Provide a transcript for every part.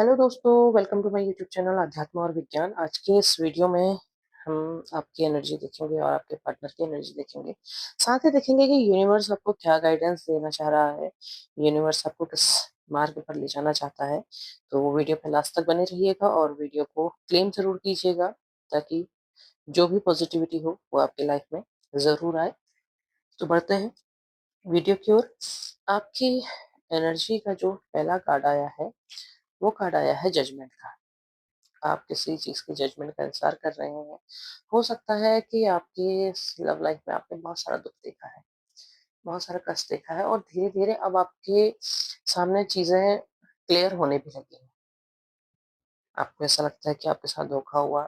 Hello दोस्तों, welcome to my YouTube channel अध्यात्म और विज्ञान। आज के इस वीडियो में हम आपकी एनर्जी देखेंगे और आपके पार्टनर की एनर्जी देखेंगे। साथ ही देखेंगे कि यूनिवर्स आपको क्या गाइडेंस देना चाह रहा है, यूनिवर्स आपको किस मार्ग पर ले जाना चाहता है। तो वीडियो पे लास्ट तक बने रहिएगा और वीडियो को क्लेम जरूर कीजिएगा, ताकि जो भी पॉजिटिविटी हो वो आपकी लाइफ में जरूर आए। तो बढ़ते हैं वीडियो की ओर। आपकी एनर्जी का जो पहला कार्ड आया है वो कार्ड आया है जजमेंट का। आप किसी चीज की जजमेंट का इंतजार कर रहे हैं। हो सकता है कि आपकी लव लाइफ में आपने बहुत सारा दुख देखा है, बहुत सारा कष्ट देखा है, और धीरे धीरे अब आपके सामने चीजें क्लियर होने भी लगी हैं। आपको ऐसा लगता है कि आपके साथ धोखा हुआ,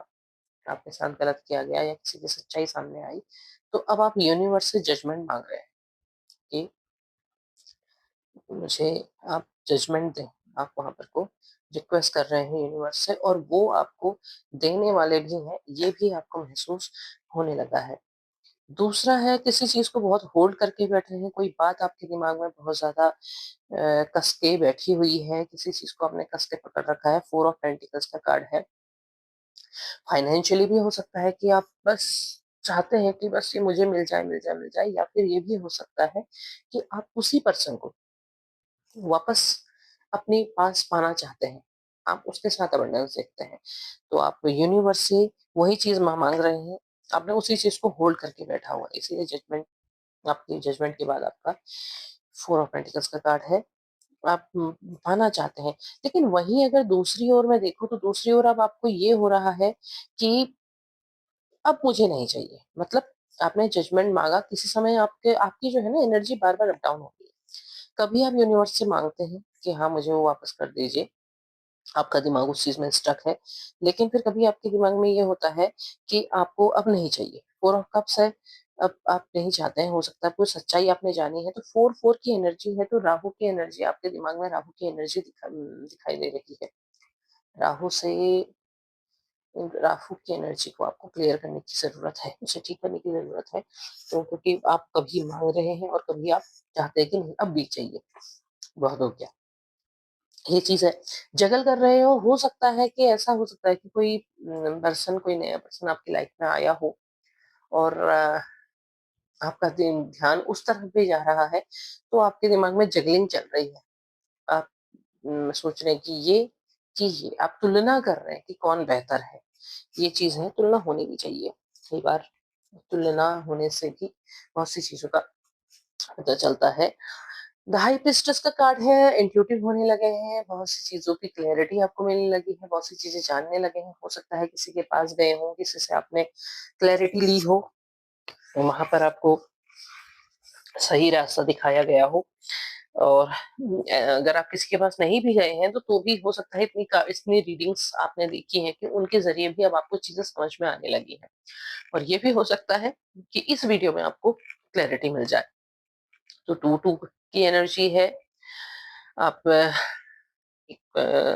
आपके साथ गलत किया गया, या किसी की सच्चाई सामने आई। तो अब आप यूनिवर्स से जजमेंट मांग रहे हैं कि मुझे आप जजमेंट दें। आप वहां पर को रिक्वेस्ट कर रहे हैं यूनिवर्स से, और वो आपको देने वाले भी हैं, ये भी आपको महसूस होने लगा है। दूसरा है, किसी चीज को बहुत होल्ड करके बैठे हैं, कोई बात आपके दिमाग में बहुत ज्यादा कस के बैठी हुई है, किसी चीज को आपने कस के पकड़ रखा है। फोर ऑफ पेंटिकल्स का कार्ड है। फाइनेंशियली भी हो सकता है कि आप बस चाहते हैं कि बस ये मुझे मिल जाए, मिल जाए, मिल जाए। या फिर ये भी हो सकता है कि आप उसी पर्सन को वापस अपने पास पाना चाहते हैं, आप उसके साथ अबंडेंस देखते हैं। तो आप यूनिवर्स से वही चीज मांग रहे हैं, आपने उसी चीज को होल्ड करके बैठा हुआ है, इसीलिए जजमेंट, आपकी जजमेंट के बाद आपका फोर ऑफ पेंटिकल्स का कार्ड है। आप पाना चाहते हैं। लेकिन वहीं अगर दूसरी ओर मैं देखूं, तो दूसरी ओर अब आपको ये हो रहा है कि अब मुझे नहीं चाहिए। मतलब आपने जजमेंट मांगा किसी समय, आपके आपकी जो है ना एनर्जी बार बार अप डाउन हो रही है। कभी आप यूनिवर्स से मांगते हैं कि हाँ मुझे वो वापस कर दीजिए, आपका दिमाग उस चीज में स्टक है। लेकिन फिर कभी आपके दिमाग में ये होता है कि आपको अब नहीं चाहिए। फोर ऑफ कप्स है, अब आप नहीं चाहते हैं। हो सकता है कोई सच्चाई आपने जानी है। तो फोर फोर की एनर्जी है, तो राहु की एनर्जी आपके दिमाग में, राहु की एनर्जी दिखाई दे रही है। राहु से, राहु की एनर्जी को आपको क्लियर करने की जरूरत है, उसे ठीक करने की जरूरत है। तो क्योंकि आप कभी मांग रहे हैं और कभी आप चाहते हैं कि नहीं अब भी चाहिए, बहुत हो गया, ये चीज है। जगल कर रहे हो सकता है कि ऐसा हो सकता है कि कोई पर्सन, कोई नया पर्सन आपकी लाइफ में आया हो, और आपका ध्यान उस तरफ भी जा रहा है। तो आपके दिमाग में जगलिंग चल रही है। आप सोच रहे हैं कि ये आप तुलना कर रहे हैं कि कौन बेहतर है। ये चीज है, तुलना होनी भी चाहिए। कई बार तुलना होने से भी बहुत सी चीजों का पता चलता है। द हाई प्रीस्टेस का कार्ड है, इंट्यूटिव होने लगे हैं, बहुत सी चीजों की क्लैरिटी आपको मिलने लगी है, बहुत सी चीजें जानने लगे हैं। हो सकता है किसी के पास गए हो, किसी से आपने क्लैरिटी ली हो, वहां पर आपको सही रास्ता दिखाया गया हो। और अगर आप किसी के पास नहीं भी गए हैं, तो भी हो सकता है इतनी रीडिंग्स आपने देखी हैं कि उनके जरिए भी अब आपको चीजें समझ में आने लगी हैं। और ये भी हो सकता है कि इस वीडियो में आपको क्लैरिटी मिल जाए। तो टू टू की एनर्जी है। आप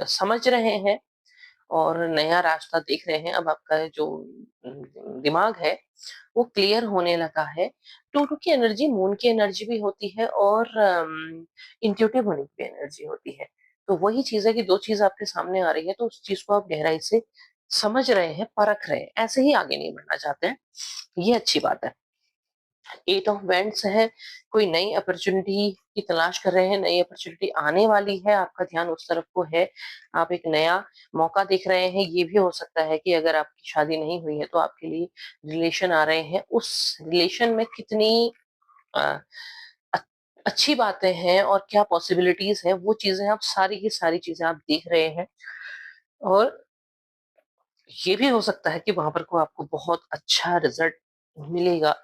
समझ रहे हैं और नया रास्ता देख रहे हैं। अब आपका जो दिमाग है वो क्लियर होने लगा है। टू टू की एनर्जी मून की एनर्जी भी होती है, और इंट्यूटिव होने की एनर्जी होती है। तो वही चीज है कि दो चीज आपके सामने आ रही है, तो उस चीज को आप गहराई से समझ रहे हैं, परख रहे हैं, ऐसे ही आगे नहीं बढ़ना चाहते हैं। ये अच्छी बात है। एट ऑफ वेंट्स है, कोई नई अपॉर्चुनिटी की तलाश कर रहे हैं, नई अपॉर्चुनिटी आने वाली है, आपका ध्यान उस तरफ को है। आप एक नया मौका देख रहे हैं। ये भी हो सकता है कि अगर आपकी शादी नहीं हुई है तो आपके लिए रिलेशन आ रहे हैं। उस रिलेशन में कितनी अ, अ- अच्छी बातें हैं और क्या पॉसिबिलिटीज है, वो चीजें आप सारी की सारी चीजें आप देख रहे हैं। और ये भी हो सकता है कि वहां पर को आपको बहुत अच्छा रिजल्ट मिलेगा,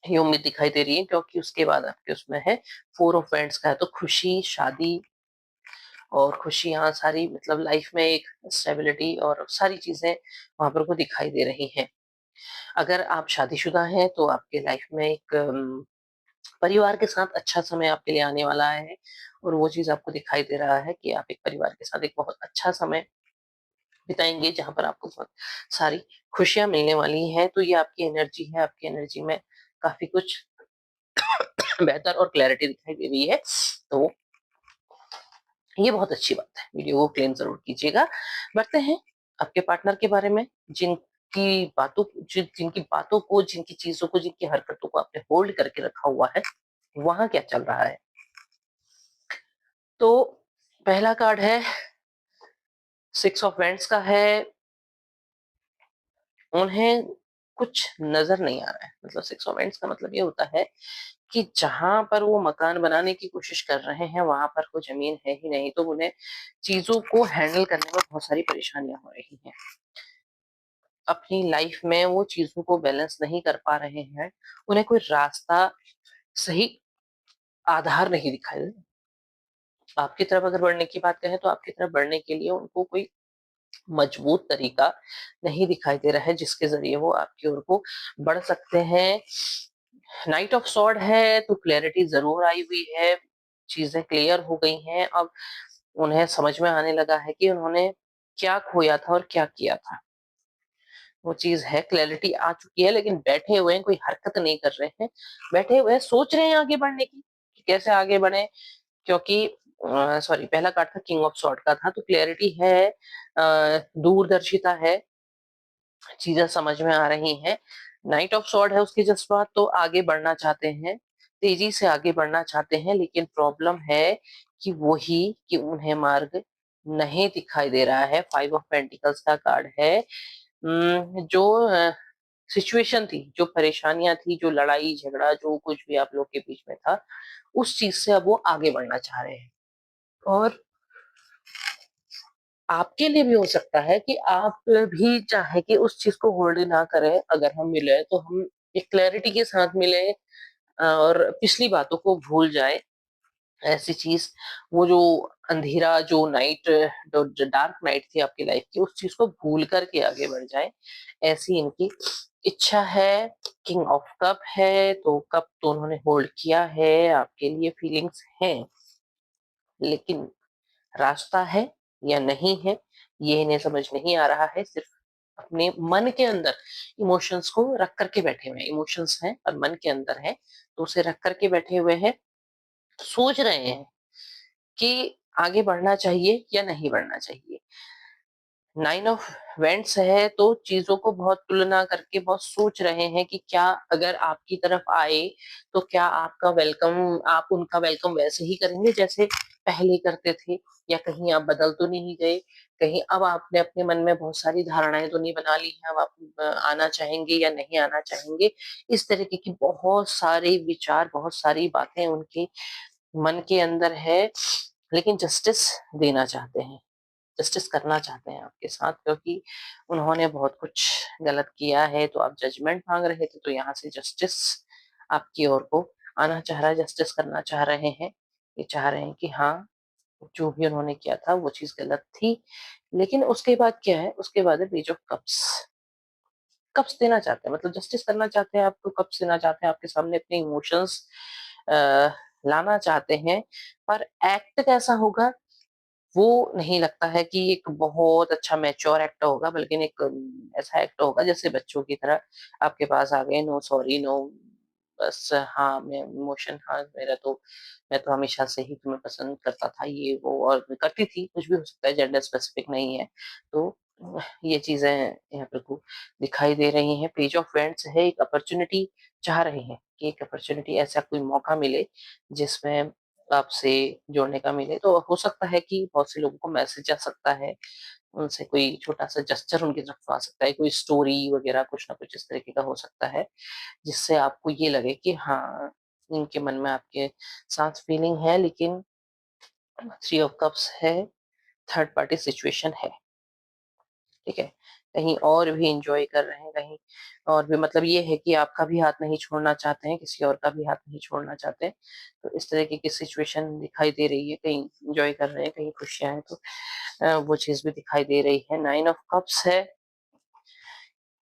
ये उम्मीद दिखाई दे रही है। क्योंकि उसके बाद आपके उसमें है फोर ऑफ वेंट्स का है, तो खुशी, शादी और खुशियां सारी, मतलब लाइफ में एक स्टेबिलिटी और सारी चीजें वहां पर को दिखाई दे रही हैं। अगर आप शादीशुदा हैं तो आपके लाइफ में एक परिवार के साथ अच्छा समय आपके लिए आने वाला है। और वो चीज आपको दिखाई दे रहा है कि आप एक परिवार के साथ एक बहुत अच्छा समय बिताएंगे, जहां पर आपको बहुत सारी खुशियां मिलने वाली हैं। तो ये आपकी एनर्जी है, आपकी एनर्जी में काफी कुछ बेहतर और क्लैरिटी दिखाई दे रही है। तो ये बहुत अच्छी बात है, वीडियो को क्लेम ज़रूर कीजिएगा। बढ़ते हैं आपके पार्टनर के बारे में, जिनकी बातों को, जिनकी चीज़ों को, जिनकी हरकतों को आपने होल्ड करके रखा हुआ है, वहाँ क्या चल रहा है? तो पहला कार्ड है, 6 ऑफ वांड्स का है। उन्हें कुछ नज़र नहीं आ रहा है। मतलब 6 ऑफ वांड्स का मतलब ये होता है कि जहाँ पर वो मकान बनाने की कोशिश कर रहे हैं, वहाँ पर कोई ज़मीन है ही नहीं, तो उन्हें चीज़ों को हैंडल करने में बहुत सारी परेशानियाँ हो रही हैं। अपनी लाइफ में वो चीज़ों को बैलेंस नहीं कर पा रहे हैं। उन्हें कोई रास्ता, सही आधार नहीं दिखाई दे। आपकी तरफ अगर बढ़ने की बात करें, तो आपकी तरफ बढ़ने के लिए उनको कोई मजबूत तरीका नहीं दिखाई दे रहा है, जिसके ज़रिए वो आपकी ओर को बढ़ सकते हैं। नाइट ऑफ सॉर्ड है, तो क्लैरिटी ज़रूर आई हुई है, चीज़ें क्लियर हो गई हैं। अब उन्हें समझ में आने लगा है कि उन्होंने क्या खोया था और क्या किया था। वो चीज़ है, क्लैरिटी आ चुकी है, लेकिन बैठे हुए हैं, कोई हरकत नहीं कर रहे हैं। बैठे हुए हैं, सोच रहे हैं आगे बढ़ने की, कि कैसे आगे बढ़ें, क्योंकि सॉरी, पहला कार्ड था किंग ऑफ सॉर्ड का था, तो क्लैरिटी है, दूरदर्शिता है, चीज़ें समझ में आ रही हैं। नाइट ऑफ सॉर्ड है उसके जज़्बात, तो आगे बढ़ना चाहते हैं, तेज़ी से आगे बढ़ना चाहते हैं, लेकिन प्रॉब्लम है कि वही कि उन्हें मार्ग नहीं दिखाई दे रहा है। 5 ऑफ पेंटिकल्स का कार्ड है। जो सिचुएशन थी, जो परेशानियाँ थी, जो लड़ाई-झगड़ा, जो कुछ भी आप लोग के बीच में था, उस चीज़ से अब वो आगे बढ़ना चाह रहे हैं। और आपके लिए भी हो सकता है कि आप भी चाहें कि उस चीज़ को होल्ड ना करें। अगर हम मिले, तो हम एक क्लैरिटी के साथ मिलें, और पिछली बातों को भूल जाएँ। ऐसी चीज़, वो जो अंधेरा, जो नाइट, जो डार्क नाइट थी आपकी लाइफ की, उस चीज़ को भूल कर के आगे बढ़ जाएँ, ऐसी इनकी इच्छा है। किंग ऑफ कप है, तो कप तो उन्होंने होल्ड किया है, आपके लिए फीलिंग्स हैं, लेकिन रास्ता है या नहीं है, ये इन्हें समझ नहीं आ रहा है। सिर्फ अपने मन के अंदर इमोशंस को रख कर के बैठे हुए हैं। इमोशंस हैं और मन के अंदर है, तो उसे रख कर के बैठे हुए हैं। सोच रहे हैं कि आगे बढ़ना चाहिए या नहीं बढ़ना चाहिए। 9 ऑफ वेंट्स है, तो चीज़ों को बहुत तुलना करके बहुत सोच रहे हैं कि क्या अगर आपकी तरफ आए, तो क्या आप उनका वेलकम वैसे ही करेंगे जैसे पहले करते थे, या कहीं आप बदल तो नहीं गए? कहीं अब आपने अपने मन में बहुत सारी धारणाएँ तो नहीं बना ली हैं, अब आप आना चाहेंगे या नहीं आना चाहेंगे? इस तरीके की बहुत सारे विचार, बहुत सारी बातें उनके मन के अंदर है, लेकिन जस्टिस देना चाहते हैं। जस्टिस करना चाहते हैं आपके साथ, क्योंकि उन्होंने बहुत कुछ गलत किया है, तो आप जजमेंट माँग रहे थे, तो यहाँ से जस्टिस आपकी ओर को आना चाह रहा है, जस्टिस करना चाह रहे हैं। ये चाह रहे हैं कि हाँ, जो भी उन्होंने किया था वो चीज़ गलत थी। लेकिन उसके बाद क्या है? उसके बाद है पेज ऑफ कप्स। कप्स देना चाहते हैं, मतलब जस्टिस करना चाहते हैं, आपको कप्स देना चाहते हैं, आपके सामने अपने इमोशंस अ, लाना चाहते हैं, पर एक्ट कैसा होगा, वो नहीं लगता है कि एक बहुत अच्छा मैच्योर एक्ट होगा, बल्कि एक ऐसा एक्ट होगा जैसे बच्चों की तरह आपके पास आ गए, नो सॉरी, नो, बस हाँ, मैं इमोशन, हाँ, मैं तो हमेशा से ही तुम्हें पसंद करता था, ये वो, और करती थी, कुछ भी हो सकता है, जेंडर स्पेसिफिक नहीं है। तो ये चीज़ें यहाँ पर को दिखाई दे रही हैं। पेज ऑफ वेंड्स है, एक अपॉर्च्युनिटी चाह रहे हैं कि एक अपॉर्च्युनिटी, ऐसा कोई मौका मिले जिसमें आपसे जोड़ने का मिले। तो हो सकता है कि बहुत से लोगों को मैसेज आ सकता है, उनसे कोई छोटा-सा जेस्चर उनकी तरफ आ सकता है, कोई स्टोरी वगैरह कुछ ना कुछ इस तरीके का हो सकता है, जिससे आपको ये लगे कि हाँ, इनके मन में आपके साथ फीलिंग है, लेकिन 3 ऑफ कप्स है, थर्ड पार्टी सिचुएशन है। ठीक है? कहीं और भी एन्जॉय कर रहे हैं, कहीं और भी, मतलब ये है कि आपका भी हाथ नहीं छोड़ना चाहते हैं, किसी और का भी हाथ नहीं छोड़ना चाहते हैं। तो इस तरीके की सिचुएशन दिखाई दे रही है, कहीं एन्जॉय कर रहे हैं, कहीं खुशियाँ हैं, तो वो चीज़ भी दिखाई दे रही है। 9 ऑफ कप्स है,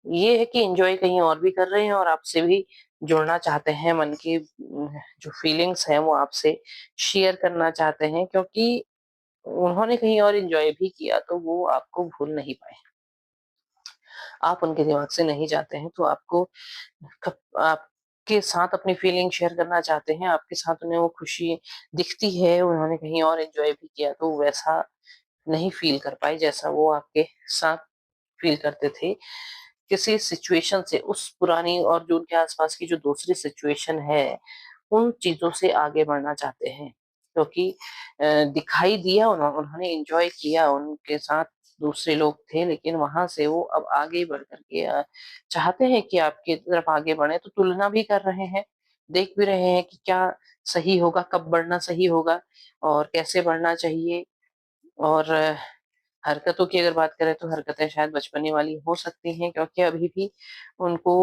ये है कि एन्जॉय कहीं और भी कर रहे हैं, और आपसे भी जुड़ना चाहते हैं, मन की जो फीलिंग्स हैं वो आपसे शेयर करना चाहते हैं, क्योंकि उन्होंने कहीं और एन्जॉय भी किया, तो वो आपको भूल नहीं पाए। आप उनके दिमाग से नहीं जाते हैं, तो आपको, कब आप के साथ अपनी फीलिंग शेयर करना चाहते हैं, आपके साथ उन्हें वो खुशी दिखती है, उन्होंने कहीं और एन्जॉय भी किया तो वैसा नहीं फ़ील कर पाए जैसा वो आपके साथ फ़ील करते थे। किसी सिचुएशन से उस पुरानी और जो उनके आस-पास की जो दूसरी सिचुएशन है, उन चीज़ों से आगे बढ़ना चाहते हैं। क्योंकि दिखाई दिया उन्होंने एन्जॉय किया, उनके साथ दूसरे लोग थे लेकिन वहाँ से वो अब आगे बढ़ कर के चाहते हैं कि आपकी तरफ आगे बढ़ें तो तुलना भी कर रहे हैं। देख भी रहे हैं कि क्या सही होगा, कब बढ़ना सही होगा और कैसे बढ़ना चाहिए और हरकतों की अगर बात करें तो हरकतें शायद बचपने वाली हो सकती हैं क्योंकि अभी भी उनको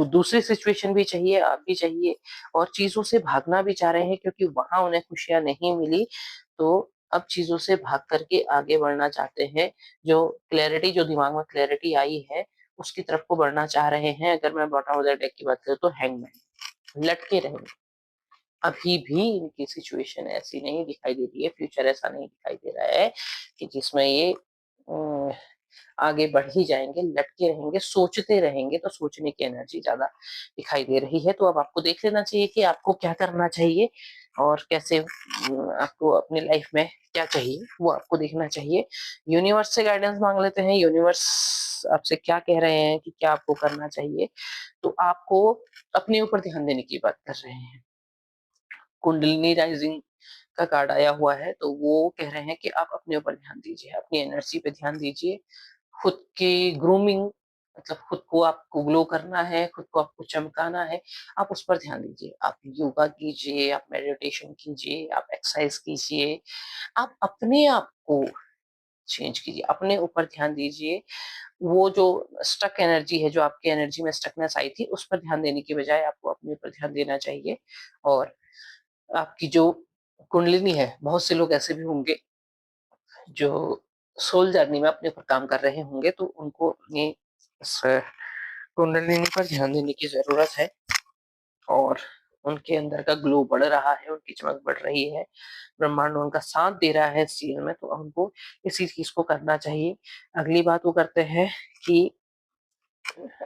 दूसरी सिचुएशन भी चाहिए, आप भी चाहिए और चीज़ों से भागना भी चाह रहे हैं क्योंकि वहाँ उन्हें खुशियाँ नहीं मिली, तो अब चीज़ों से भाग कर के आगे बढ़ना चाहते हैं। जो दिमाग में क्लैरिटी आई है, उसकी तरफ को बढ़ना चाह रहे हैं। अगर मैं बॉटम ऑफ द डेक की बात करूँ तो हैंगमैन, लटके रहेंगे। अभी भी इनकी सिचुएशन ऐसी नहीं दिखाई दे रही है, फ्यूचर ऐसा नहीं दिखाई दे रहा है कि जिसमें ये आगे बढ़ ही जाएँगे, लटके रहेंगे, सोचते रहेंगे, तो सोचने की एनर्जी ज़्यादा दिखाई दे रही है। तो अब आपको देख लेना चाहिए कि आपको क्या करना चाहिए और कैसे आपको अपनी लाइफ में क्या चाहिए, वो आपको देखना चाहिए। यूनिवर्स से गाइडेंस माँग लेते हैं, यूनिवर्स आपसे क्या कह रहे हैं कि क्या आपको करना चाहिए, तो आपको अपने ऊपर ध्यान देने की बात कर रहे हैं। कुंडलिनी राइजिंग का कार्ड आया हुआ है, तो वो कह रहे हैं कि आप अपने ऊपर ध्यान दीजिए, अपनी एनर्जी पे ध्यान दीजिए, खुद की ग्रूमिंग मतलब खुद को आपको ग्लो करना है, खुद को आपको चमकाना है, आप उस पर ध्यान दीजिए। आप योगा कीजिए, आप मेडिटेशन कीजिए, आप एक्सरसाइज कीजिए, आप अपने आप को चेंज कीजिए, अपने ऊपर ध्यान दीजिए। वो जो स्टक एनर्जी है, जो आपकी एनर्जी में स्टकनेस आई थी, उस पर ध्यान देने की बजाय आपको अपने ऊपर ध्यान देना चाहिए और आपकी जो कुंडलिनी है, बहुत से लोग ऐसे भी होंगे जो सोल जर्नी में अपने ऊपर काम कर रहे होंगे, तो उनको अपनी इस कुंडलिनी पर ध्यान देने की ज़रूरत है और उनके अंदर का ग्लो बढ़ रहा है, उनकी चमक बढ़ रही है, ब्रह्मांड उनका साथ दे रहा है इस चीज़ में, तो हमको इसी चीज़ को करना चाहिए। अगली बात वो करते हैं कि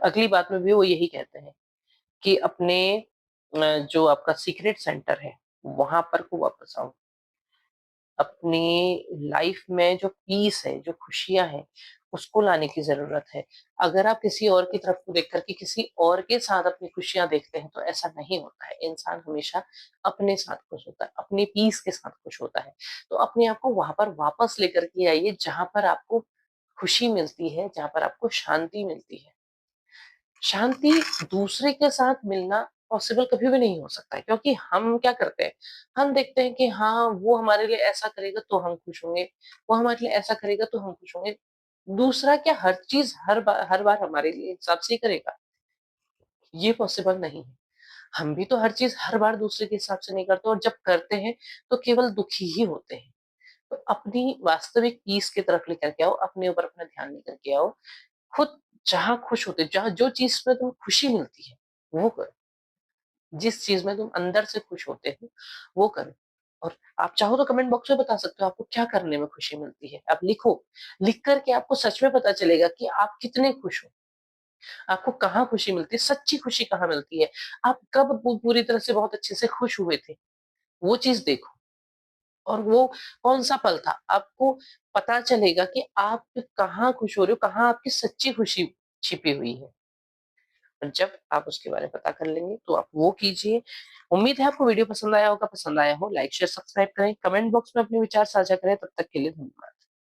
अगली बात में भी वो यही कहते हैं कि अपने जो आपका सीक्रेट सेंटर है, वहाँ पर को वापस आओ। अपनी लाइफ में जो पीस है, जो खुशियाँ हैं, उसको लाने की ज़रूरत है। अगर आप किसी और की तरफ को देख कर के किसी और के साथ अपनी खुशियाँ देखते हैं, तो ऐसा नहीं होता है। इंसान हमेशा अपने साथ खुश होता है, अपनी पीस के साथ खुश होता है। तो अपने आप को वहाँ पर वापस लेकर के आइए, जहाँ पर आपको खुशी मिलती है, जहाँ पर आपको शांति मिलती है। शांति दूसरे के साथ मिलना पॉसिबल कभी भी नहीं हो सकता है क्योंकि हम क्या करते हैं, हम देखते हैं कि हाँ, वो हमारे लिए ऐसा करेगा तो हम खुश होंगे, वो हमारे लिए ऐसा करेगा तो हम खुश होंगे। दूसरा क्या हर चीज़ हर बार हमारे लिए हिसाब से ही करेगा? ये पॉसिबल नहीं है। हम भी तो हर चीज़ हर बार दूसरे के हिसाब से नहीं करते और जब करते हैं, तो केवल दुखी ही होते हैं। तो अपनी वास्तविक पीस की तरफ लेकर के आओ, अपने ऊपर अपना ध्यान लेकर के आओ। खुद जहाँ खुश होते, जहाँ जो चीज़ में तुम्हें खुशी मिलती है, वो करो। जिस चीज़ में तुम अंदर से खुश होते हो, वो करो। और आप चाहो तो कमेंट बॉक्स में बता सकते हो आपको क्या करने में खुशी मिलती है। आप लिखो, लिख कर के आपको सच में पता चलेगा कि आप कितने खुश हो। आपको कहाँ खुशी मिलती है, सच्ची खुशी कहाँ मिलती है। आप कब पूरी तरह से बहुत अच्छे से खुश हुए थे, वो चीज़ देखो और वो कौन-सा पल था। आपको पता चलेगा कि आप कहाँ खुश हो रहे हो, कहाँ आपकी सच्ची खुशी छिपी हुई है। और जब आप उसके बारे में पता कर लेंगे तो आप वो कीजिए। उम्मीद है आपको वीडियो पसंद आया होगा, पसंद आया हो लाइक, शेयर, सब्सक्राइब करें, कमेंट बॉक्स में अपने विचार साझा करें। तब तक के लिए धन्यवाद।